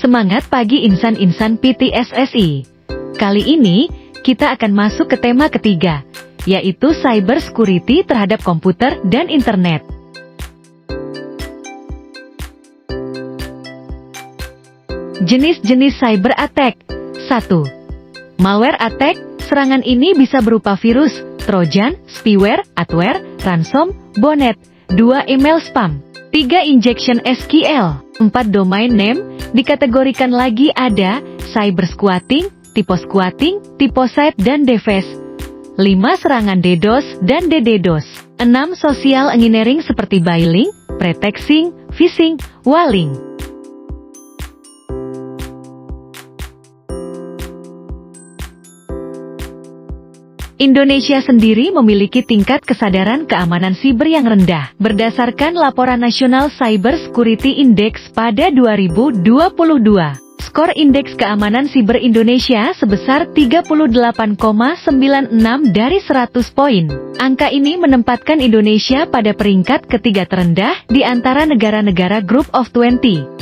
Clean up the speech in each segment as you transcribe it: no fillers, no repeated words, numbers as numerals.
Semangat pagi insan-insan PTSSI. Kali ini, kita akan masuk ke tema ketiga, yaitu cyber security terhadap komputer dan internet. Jenis-jenis cyber attack. 1. Malware attack. Serangan ini bisa berupa virus, trojan, spyware, adware, ransom, botnet. 2. Email spam. 3. Injection SQL. 4. Domain name. Dikategorikan lagi ada cyber squatting, typo squatting, typo site, dan device. 5. Serangan DDoS dan DDoS. 6. Social engineering seperti bailing, pretexting, phishing, walling. Indonesia sendiri memiliki tingkat kesadaran keamanan siber yang rendah. Berdasarkan Laporan Nasional Cyber Security Index pada 2022, skor indeks keamanan siber Indonesia sebesar 38,96 dari 100 poin. Angka ini menempatkan Indonesia pada peringkat ketiga terendah di antara negara-negara Group of 20.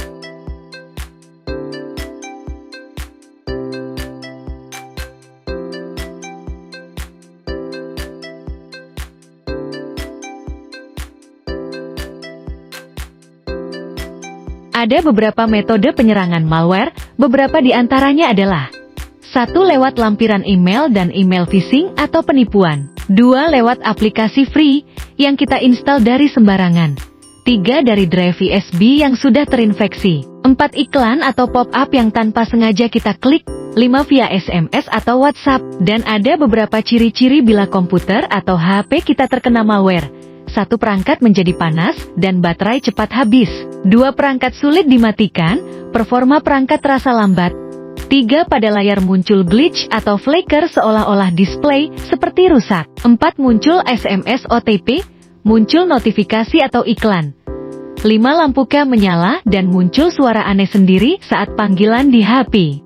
Ada beberapa metode penyerangan malware, beberapa di antaranya adalah 1. Lewat lampiran email dan email phishing atau penipuan. 2. Lewat aplikasi free yang kita install dari sembarangan. 3. Dari drive USB yang sudah terinfeksi. 4. Iklan atau pop-up yang tanpa sengaja kita klik. 5. Via SMS atau WhatsApp. Dan ada beberapa ciri-ciri bila komputer atau HP kita terkena malware. 1. Perangkat menjadi panas dan baterai cepat habis. 2. Perangkat sulit dimatikan, performa perangkat terasa lambat. 3. Pada layar muncul glitch atau flicker seolah-olah display seperti rusak. 4. Muncul SMS OTP, muncul notifikasi atau iklan. 5. Lampu cam menyala dan muncul suara aneh sendiri saat panggilan di HP.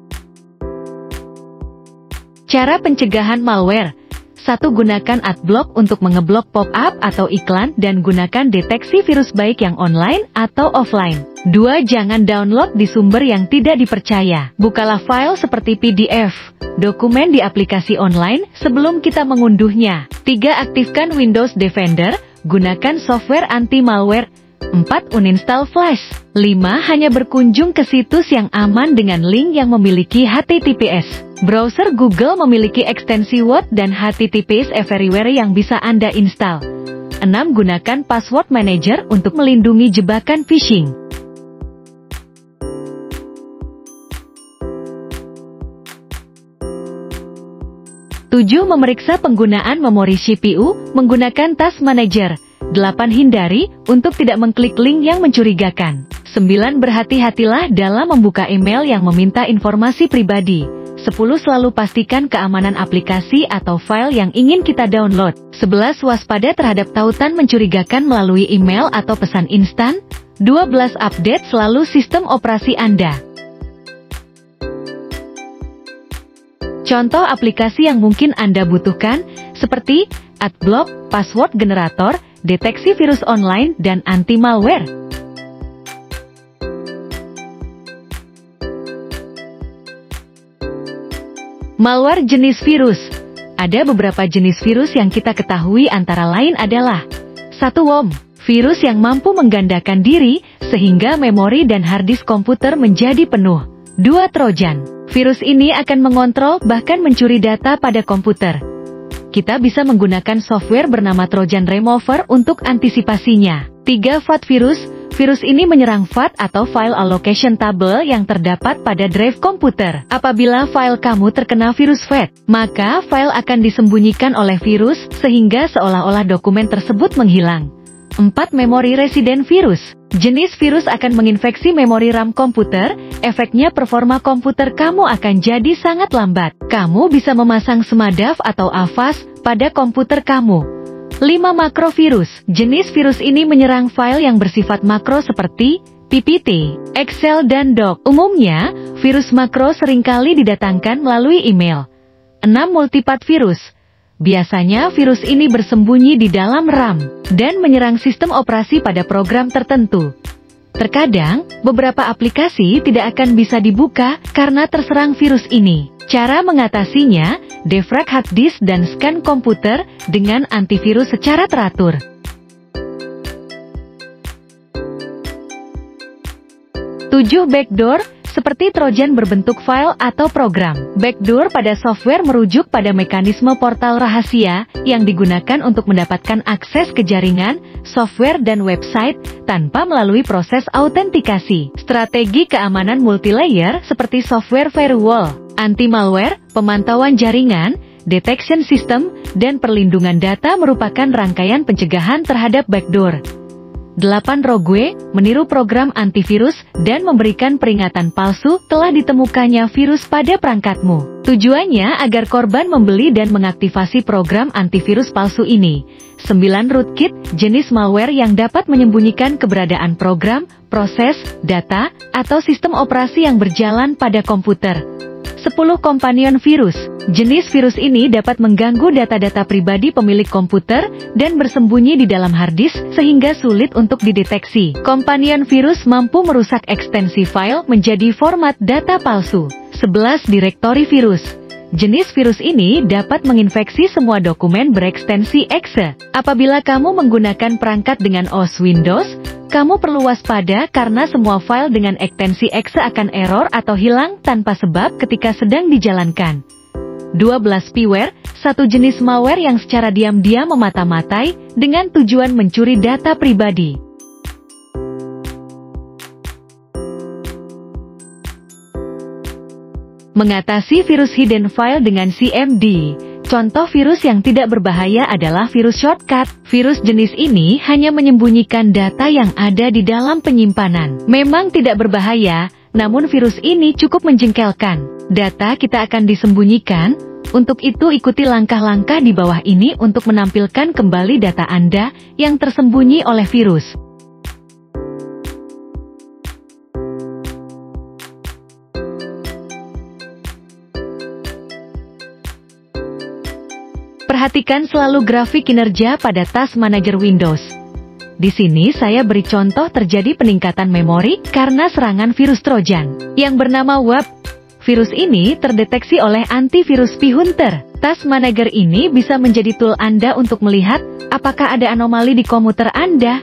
Cara pencegahan malware. 1. Gunakan adblock untuk mengeblok pop-up atau iklan dan gunakan deteksi virus baik yang online atau offline. 2. Jangan download di sumber yang tidak dipercaya. Bukalah file seperti PDF, dokumen di aplikasi online sebelum kita mengunduhnya. 3. Aktifkan Windows Defender, gunakan software anti-malware. 4. Uninstall flash. 5. Hanya berkunjung ke situs yang aman dengan link yang memiliki HTTPS. Browser Google memiliki ekstensi What dan HTTPS Everywhere yang bisa Anda install. 6. Gunakan password manager untuk melindungi jebakan phishing. Tujuh. Memeriksa penggunaan memori CPU menggunakan Task Manager. 8. Hindari untuk tidak mengklik link yang mencurigakan. 9. Berhati-hatilah dalam membuka email yang meminta informasi pribadi. 10. Selalu pastikan keamanan aplikasi atau file yang ingin kita download. 11. Waspada terhadap tautan mencurigakan melalui email atau pesan instan. 12. Update selalu sistem operasi Anda. Contoh aplikasi yang mungkin Anda butuhkan, seperti Adblock, password generator, deteksi virus online, dan anti-malware. Malware jenis virus. Ada beberapa jenis virus yang kita ketahui antara lain adalah 1. Worm, virus yang mampu menggandakan diri sehingga memori dan harddisk komputer menjadi penuh. 2. Trojan, virus ini akan mengontrol bahkan mencuri data pada komputer. Kita bisa menggunakan software bernama Trojan Remover untuk antisipasinya. 3. FAT virus. Virus ini menyerang FAT atau File Allocation Table yang terdapat pada drive komputer. Apabila file kamu terkena virus FAT, maka file akan disembunyikan oleh virus sehingga seolah-olah dokumen tersebut menghilang. 4. Memory Resident virus. Jenis virus akan menginfeksi memori RAM komputer, efeknya performa komputer kamu akan jadi sangat lambat. Kamu bisa memasang Smadaf atau Avast pada komputer kamu. 5. Makrovirus. Jenis virus ini menyerang file yang bersifat makro seperti PPT, Excel, dan Doc. Umumnya, virus makro seringkali didatangkan melalui email. 6. Multipath virus. Biasanya virus ini bersembunyi di dalam RAM dan menyerang sistem operasi pada program tertentu. Terkadang, beberapa aplikasi tidak akan bisa dibuka karena terserang virus ini. Cara mengatasinya, defrag hard disk dan scan komputer dengan antivirus secara teratur. 7. Backdoor, seperti trojan berbentuk file atau program. Backdoor pada software merujuk pada mekanisme portal rahasia yang digunakan untuk mendapatkan akses ke jaringan, software dan website tanpa melalui proses autentikasi. Strategi keamanan multilayer seperti software firewall, anti-malware, pemantauan jaringan, detection system, dan perlindungan data merupakan rangkaian pencegahan terhadap backdoor. 8. Rogue, meniru program antivirus dan memberikan peringatan palsu telah ditemukannya virus pada perangkatmu. Tujuannya agar korban membeli dan mengaktifasi program antivirus palsu ini. 9. Rootkit, jenis malware yang dapat menyembunyikan keberadaan program, proses, data, atau sistem operasi yang berjalan pada komputer. 10. Companion virus, jenis virus ini dapat mengganggu data-data pribadi pemilik komputer dan bersembunyi di dalam harddisk sehingga sulit untuk dideteksi. Companion virus mampu merusak ekstensi file menjadi format data palsu. 11. Directory virus, jenis virus ini dapat menginfeksi semua dokumen berekstensi exe. Apabila kamu menggunakan perangkat dengan OS Windows, kamu perlu waspada karena semua file dengan ekstensi exe akan error atau hilang tanpa sebab ketika sedang dijalankan. 12. Spyware, satu jenis malware yang secara diam-diam memata-matai dengan tujuan mencuri data pribadi. Mengatasi virus hidden file dengan CMD. Contoh virus yang tidak berbahaya adalah virus shortcut. Virus jenis ini hanya menyembunyikan data yang ada di dalam penyimpanan. Memang tidak berbahaya, namun virus ini cukup menjengkelkan. Data kita akan disembunyikan, untuk itu ikuti langkah-langkah di bawah ini untuk menampilkan kembali data Anda yang tersembunyi oleh virus. Perhatikan selalu grafik kinerja pada Task Manager Windows. Di sini saya beri contoh terjadi peningkatan memori karena serangan virus Trojan yang bernama WAP. Virus ini terdeteksi oleh antivirus P-Hunter. Task Manager ini bisa menjadi tool Anda untuk melihat apakah ada anomali di komputer Anda.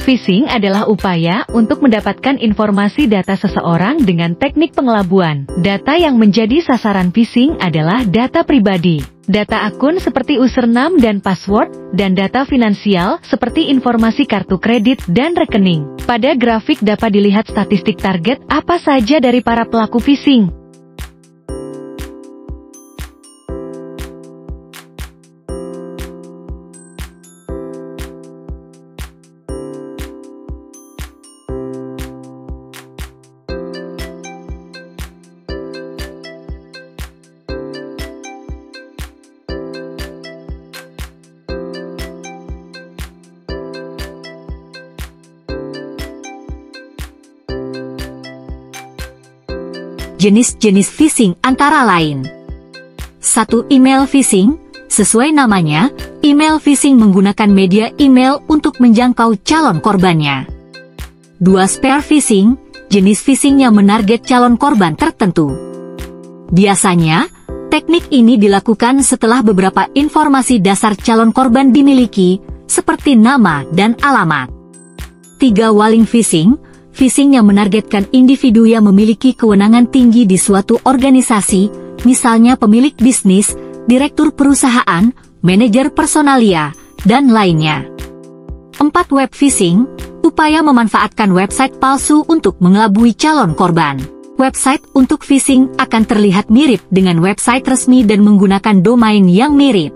Phishing adalah upaya untuk mendapatkan informasi data seseorang dengan teknik pengelabuan. Data yang menjadi sasaran phishing adalah data pribadi, data akun seperti username dan password, dan data finansial seperti informasi kartu kredit dan rekening. Pada grafik dapat dilihat statistik target apa saja dari para pelaku phishing. Jenis-jenis phishing antara lain. 1. Email phishing. Sesuai namanya, email phishing menggunakan media email untuk menjangkau calon korbannya. 2. Spear phishing. Jenis phishing yang menarget calon korban tertentu. Biasanya, teknik ini dilakukan setelah beberapa informasi dasar calon korban dimiliki, seperti nama dan alamat. 3. Walling phishing. Phishing yang menargetkan individu yang memiliki kewenangan tinggi di suatu organisasi, misalnya pemilik bisnis, direktur perusahaan, manajer personalia, dan lainnya. 4. Web phishing, upaya memanfaatkan website palsu untuk mengelabui calon korban. Website untuk phishing akan terlihat mirip dengan website resmi dan menggunakan domain yang mirip.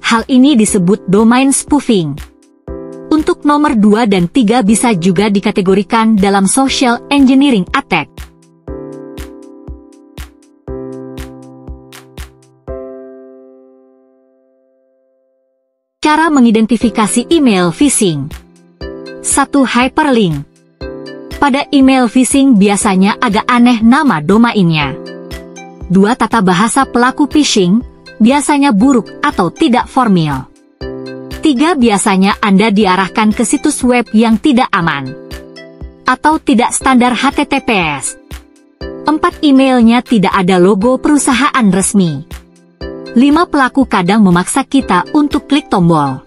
Hal ini disebut domain spoofing. Untuk nomor 2 dan 3 bisa juga dikategorikan dalam social engineering attack. Cara mengidentifikasi email phishing. 1. Hyperlink. Pada email phishing biasanya agak aneh nama domainnya. 2. Tata bahasa pelaku phishing, biasanya buruk atau tidak formal. 3. Biasanya Anda diarahkan ke situs web yang tidak aman atau tidak standar HTTPS. 4. Emailnya tidak ada logo perusahaan resmi. 5. Pelaku kadang memaksa kita untuk klik tombol.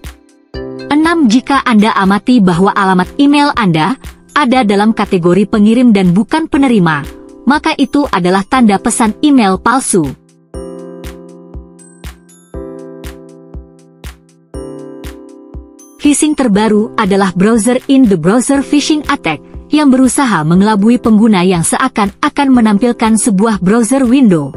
6. Jika Anda amati bahwa alamat email Anda ada dalam kategori pengirim dan bukan penerima, maka itu adalah tanda pesan email palsu. Phishing terbaru adalah browser in the browser phishing attack yang berusaha mengelabui pengguna yang seakan-akan menampilkan sebuah browser window.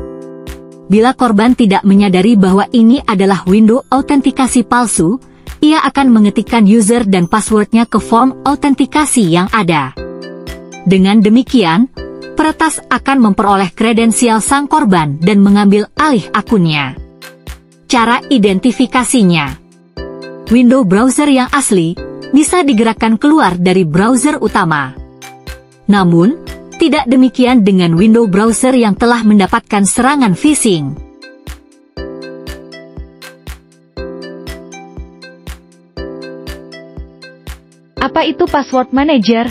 Bila korban tidak menyadari bahwa ini adalah window autentikasi palsu, ia akan mengetikkan user dan passwordnya ke form autentikasi yang ada. Dengan demikian, peretas akan memperoleh kredensial sang korban dan mengambil alih akunnya. Cara identifikasinya: window browser yang asli bisa digerakkan keluar dari browser utama. Namun, tidak demikian dengan window browser yang telah mendapatkan serangan phishing. Apa itu password manager?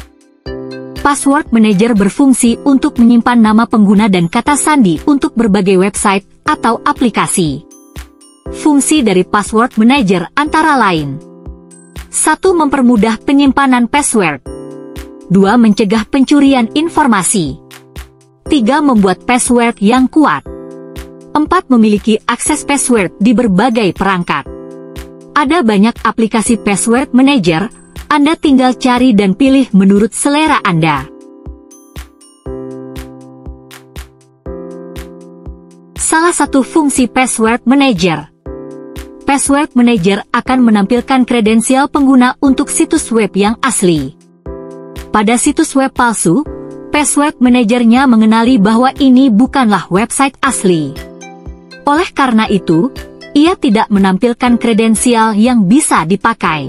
Password manager berfungsi untuk menyimpan nama pengguna dan kata sandi untuk berbagai website atau aplikasi. Fungsi dari password manager antara lain: 1. Mempermudah penyimpanan password. 2. Mencegah pencurian informasi. 3. Membuat password yang kuat. 4. Memiliki akses password di berbagai perangkat. Ada banyak aplikasi password manager, Anda tinggal cari dan pilih menurut selera Anda. Salah satu fungsi password manager. Password manager akan menampilkan kredensial pengguna untuk situs web yang asli. Pada situs web palsu, password manajernya mengenali bahwa ini bukanlah website asli. Oleh karena itu, ia tidak menampilkan kredensial yang bisa dipakai.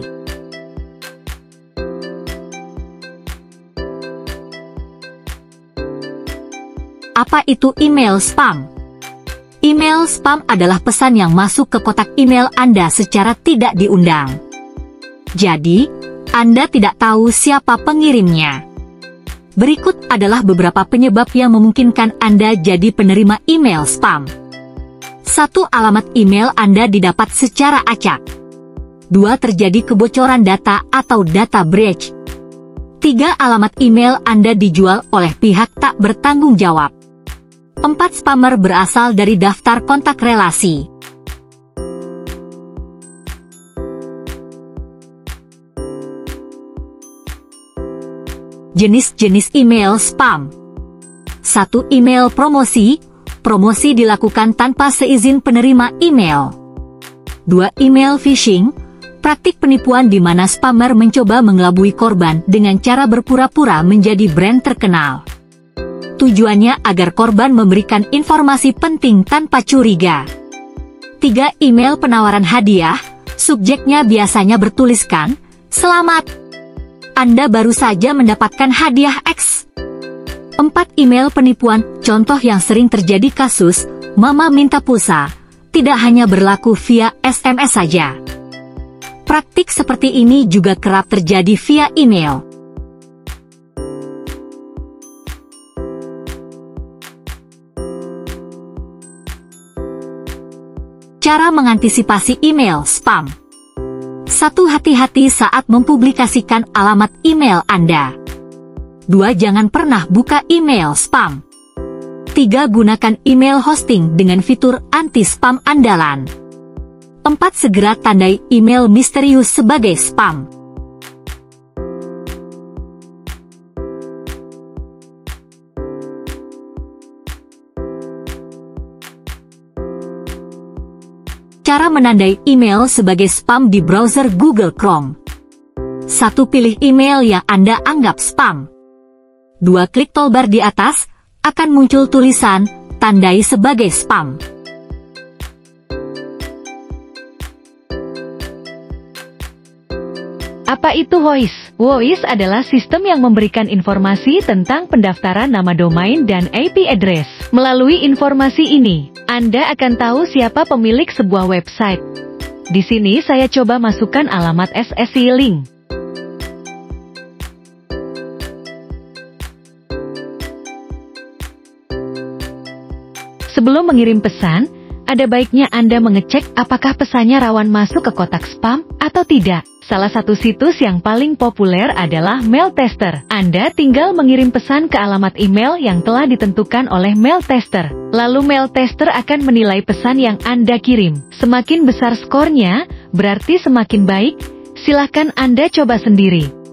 Apa itu email spam? Email spam adalah pesan yang masuk ke kotak email Anda secara tidak diundang. Jadi, Anda tidak tahu siapa pengirimnya. Berikut adalah beberapa penyebab yang memungkinkan Anda jadi penerima email spam. 1. Alamat email Anda didapat secara acak. 2. Terjadi kebocoran data atau data breach. 3. Alamat email Anda dijual oleh pihak tak bertanggung jawab. 4. Spammer berasal dari daftar kontak relasi. Jenis-jenis email spam. 1. Email promosi. Promosi dilakukan tanpa seizin penerima email. 2. Email phishing. Praktik penipuan di mana spammer mencoba mengelabui korban dengan cara berpura-pura menjadi brand terkenal. Tujuannya agar korban memberikan informasi penting tanpa curiga. 3. Email penawaran hadiah. Subjeknya biasanya bertuliskan, "Selamat, Anda baru saja mendapatkan hadiah X." 4. Email penipuan. Contoh yang sering terjadi kasus, "Mama minta pulsa," tidak hanya berlaku via SMS saja. Praktik seperti ini juga kerap terjadi via email. Cara mengantisipasi email spam. 1. Hati-hati saat mempublikasikan alamat email Anda. 2. Jangan pernah buka email spam. 3. Gunakan email hosting dengan fitur anti-spam andalan. 4. Segera tandai email misterius sebagai spam. Cara menandai email sebagai spam di browser Google Chrome. 1. Pilih email yang Anda anggap spam. 2. Klik toolbar di atas, akan muncul tulisan, "Tandai sebagai spam." Apa itu WHOIS? WHOIS adalah sistem yang memberikan informasi tentang pendaftaran nama domain dan IP address. Melalui informasi ini, Anda akan tahu siapa pemilik sebuah website. Di sini saya coba masukkan alamat SSI link. Sebelum mengirim pesan, ada baiknya Anda mengecek apakah pesannya rawan masuk ke kotak spam atau tidak. Salah satu situs yang paling populer adalah Mail Tester. Anda tinggal mengirim pesan ke alamat email yang telah ditentukan oleh Mail Tester. Lalu Mail Tester akan menilai pesan yang Anda kirim. Semakin besar skornya, berarti semakin baik. Silahkan Anda coba sendiri.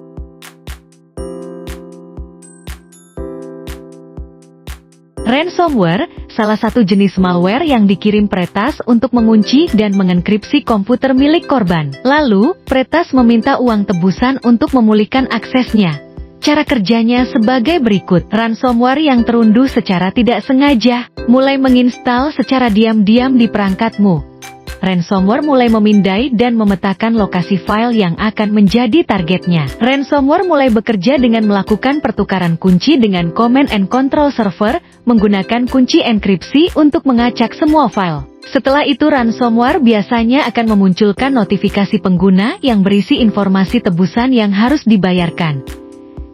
Ransomware, salah satu jenis malware yang dikirim peretas untuk mengunci dan mengenkripsi komputer milik korban. Lalu, peretas meminta uang tebusan untuk memulihkan aksesnya. Cara kerjanya sebagai berikut. Ransomware yang terunduh secara tidak sengaja, mulai menginstal secara diam-diam di perangkatmu. Ransomware mulai memindai dan memetakan lokasi file yang akan menjadi targetnya. Ransomware mulai bekerja dengan melakukan pertukaran kunci dengan command and control server, menggunakan kunci enkripsi untuk mengacak semua file. Setelah itu ransomware biasanya akan memunculkan notifikasi pengguna yang berisi informasi tebusan yang harus dibayarkan.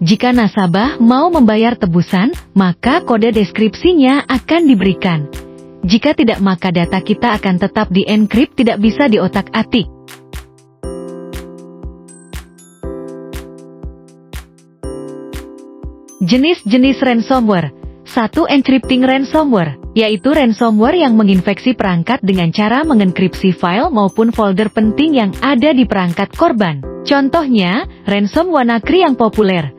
Jika nasabah mau membayar tebusan, maka kode deskripsinya akan diberikan. Jika tidak, maka data kita akan tetap di-encrypt, tidak bisa diotak-atik. Jenis-jenis ransomware. 1. Encrypting ransomware, yaitu ransomware yang menginfeksi perangkat dengan cara mengenkripsi file maupun folder penting yang ada di perangkat korban. Contohnya, ransom WannaCry yang populer.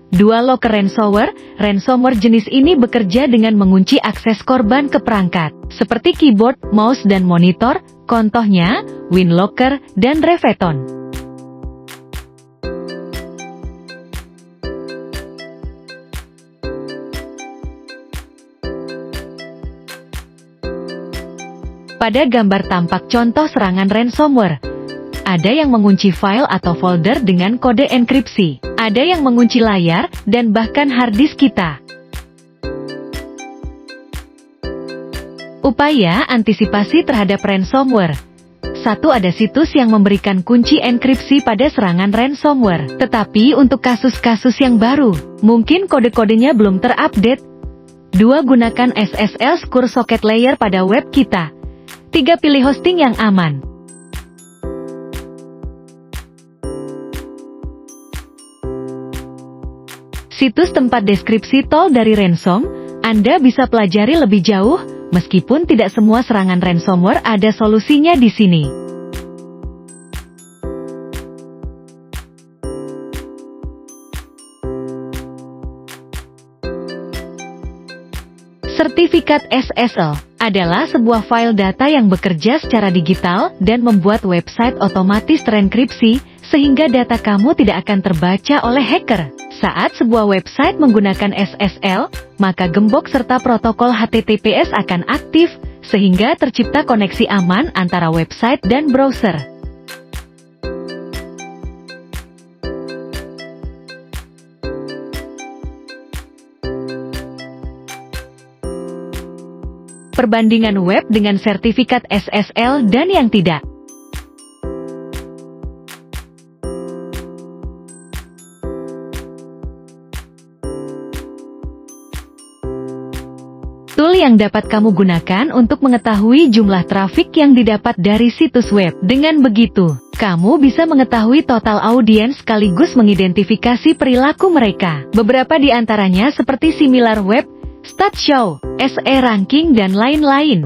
2. Locker ransomware. Ransomware jenis ini bekerja dengan mengunci akses korban ke perangkat, seperti keyboard, mouse, dan monitor, contohnya WinLocker dan Reveton. Pada gambar tampak contoh serangan ransomware. Ada yang mengunci file atau folder dengan kode enkripsi. Ada yang mengunci layar, dan bahkan harddisk kita. Upaya antisipasi terhadap ransomware. 1. Ada situs yang memberikan kunci enkripsi pada serangan ransomware. Tetapi untuk kasus-kasus yang baru, mungkin kode-kodenya belum terupdate. 2. Gunakan SSL Secure Socket Layer pada web kita. 3. Pilih hosting yang aman. Situs tempat deskripsi tool dari ransom, Anda bisa pelajari lebih jauh, meskipun tidak semua serangan ransomware ada solusinya di sini. Sertifikat SSL adalah sebuah file data yang bekerja secara digital dan membuat website otomatis terenkripsi, sehingga data kamu tidak akan terbaca oleh hacker. Saat sebuah website menggunakan SSL, maka gembok serta protokol HTTPS akan aktif, sehingga tercipta koneksi aman antara website dan browser. Perbandingan web dengan sertifikat SSL dan yang tidak. Tool yang dapat kamu gunakan untuk mengetahui jumlah trafik yang didapat dari situs web. Dengan begitu, kamu bisa mengetahui total audiens sekaligus mengidentifikasi perilaku mereka. Beberapa di antaranya seperti SimilarWeb, StatShow, SE Ranking, dan lain-lain.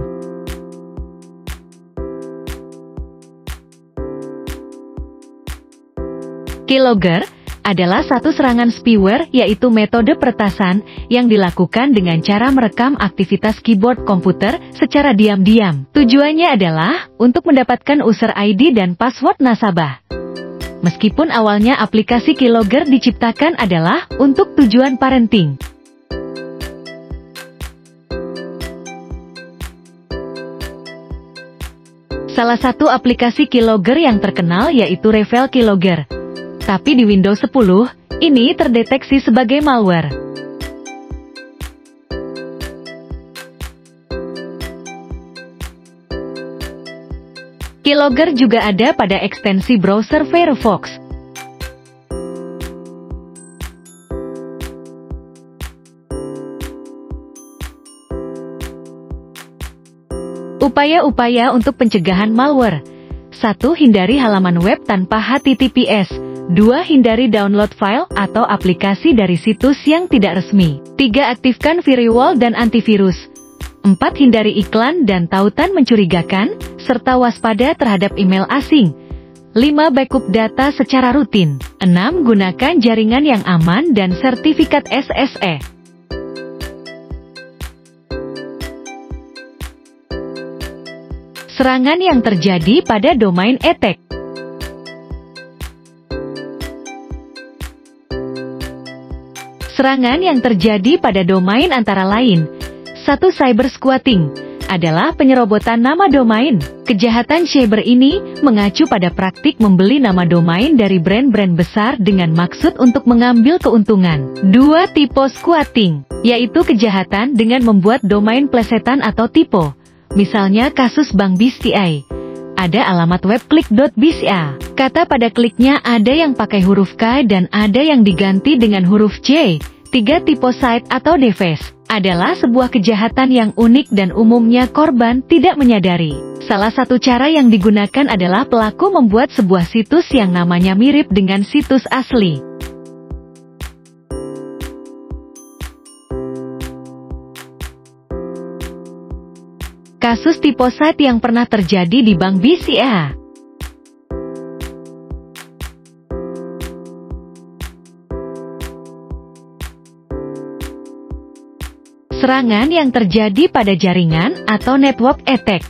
Keylogger adalah satu serangan spyware, yaitu metode peretasan yang dilakukan dengan cara merekam aktivitas keyboard komputer secara diam-diam. Tujuannya adalah untuk mendapatkan user ID dan password nasabah. Meskipun awalnya aplikasi Keylogger diciptakan adalah untuk tujuan parenting. Salah satu aplikasi Keylogger yang terkenal yaitu Revel Keylogger. Tapi di Windows 10, ini terdeteksi sebagai malware. Keylogger juga ada pada ekstensi browser Firefox. Upaya-upaya untuk pencegahan malware. 1. Hindari halaman web tanpa HTTPS. 2. Hindari download file atau aplikasi dari situs yang tidak resmi. 3. Aktifkan firewall dan antivirus. 4. Hindari iklan dan tautan mencurigakan, serta waspada terhadap email asing. 5. Backup data secara rutin. 6. Gunakan jaringan yang aman dan sertifikat SSE. Serangan yang terjadi pada domain attack. Serangan yang terjadi pada domain antara lain. 1. Cyber squatting adalah penyerobotan nama domain. Kejahatan cyber ini mengacu pada praktik membeli nama domain dari brand-brand besar dengan maksud untuk mengambil keuntungan. 2. Typo squatting, yaitu kejahatan dengan membuat domain plesetan atau typo. Misalnya kasus Bank BCI. Ada alamat web klik.bca. Kata pada kliknya ada yang pakai huruf K dan ada yang diganti dengan huruf C. 3. Typo site atau deface adalah sebuah kejahatan yang unik dan umumnya korban tidak menyadari. Salah satu cara yang digunakan adalah pelaku membuat sebuah situs yang namanya mirip dengan situs asli. Kasus typo site yang pernah terjadi di Bank BCA. Serangan yang terjadi pada jaringan atau network attack.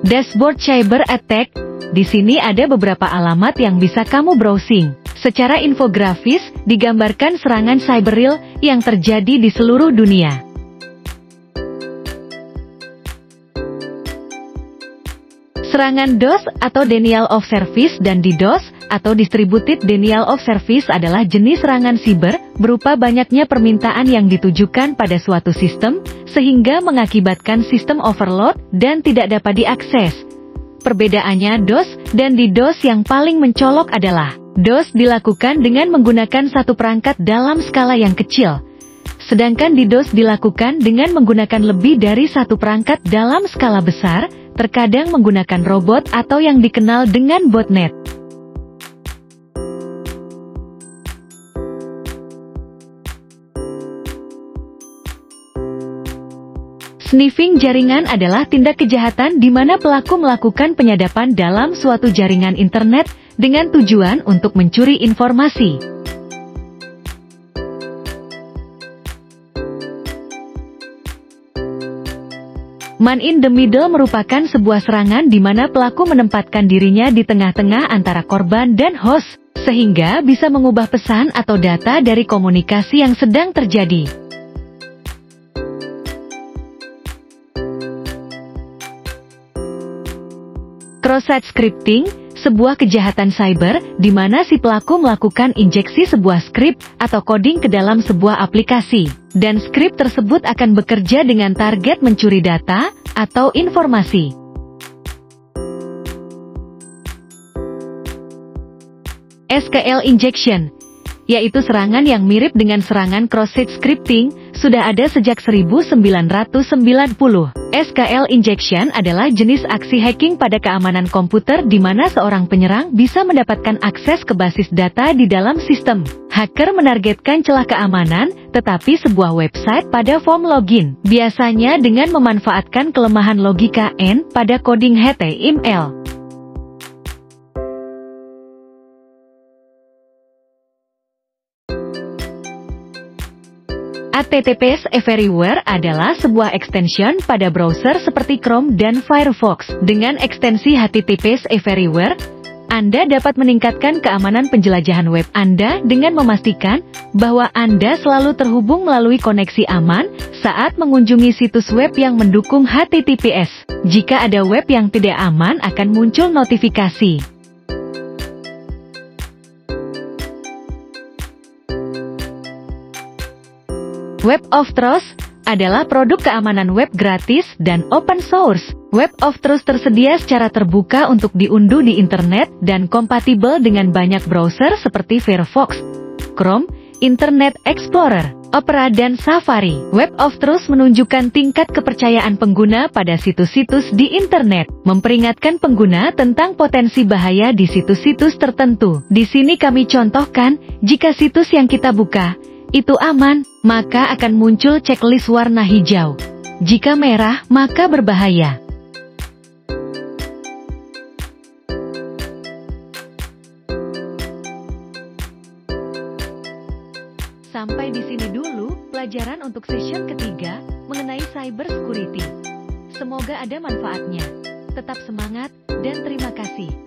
Dashboard cyber attack. Di sini ada beberapa alamat yang bisa kamu browsing. Secara infografis, digambarkan serangan cyber real yang terjadi di seluruh dunia. Serangan DOS atau Denial of Service dan DDoS atau Distributed Denial of Service adalah jenis serangan siber berupa banyaknya permintaan yang ditujukan pada suatu sistem, sehingga mengakibatkan sistem overload dan tidak dapat diakses. Perbedaannya DOS dan DDoS yang paling mencolok adalah DOS dilakukan dengan menggunakan satu perangkat dalam skala yang kecil, sedangkan DDoS dilakukan dengan menggunakan lebih dari satu perangkat dalam skala besar, terkadang menggunakan robot atau yang dikenal dengan botnet. Sniffing jaringan adalah tindak kejahatan di mana pelaku melakukan penyadapan dalam suatu jaringan internet dengan tujuan untuk mencuri informasi. Man in the middle merupakan sebuah serangan di mana pelaku menempatkan dirinya di tengah-tengah antara korban dan host, sehingga bisa mengubah pesan atau data dari komunikasi yang sedang terjadi. Cross-site scripting, sebuah kejahatan cyber di mana si pelaku melakukan injeksi sebuah skrip atau coding ke dalam sebuah aplikasi, dan skrip tersebut akan bekerja dengan target mencuri data atau informasi. SQL injection, yaitu serangan yang mirip dengan serangan cross-site scripting, sudah ada sejak 1990. SQL injection adalah jenis aksi hacking pada keamanan komputer di mana seorang penyerang bisa mendapatkan akses ke basis data di dalam sistem. Hacker menargetkan celah keamanan, tetapi sebuah website pada form login, biasanya dengan memanfaatkan kelemahan logika N pada coding HTML. HTTPS Everywhere adalah sebuah extension pada browser seperti Chrome dan Firefox. Dengan ekstensi HTTPS Everywhere, Anda dapat meningkatkan keamanan penjelajahan web Anda dengan memastikan bahwa Anda selalu terhubung melalui koneksi aman saat mengunjungi situs web yang mendukung HTTPS. Jika ada web yang tidak aman, akan muncul notifikasi. Web of Trust, adalah produk keamanan web gratis dan open source. Web of Truth tersedia secara terbuka untuk diunduh di internet dan kompatibel dengan banyak browser seperti Firefox, Chrome, Internet Explorer, Opera dan Safari. Web of Truth menunjukkan tingkat kepercayaan pengguna pada situs-situs di internet, memperingatkan pengguna tentang potensi bahaya di situs-situs tertentu. Di sini kami contohkan, jika situs yang kita buka itu aman, maka akan muncul checklist warna hijau. Jika merah, maka berbahaya. Sampai di sini dulu pelajaran untuk session ketiga mengenai cyber security. Semoga ada manfaatnya. Tetap semangat dan terima kasih.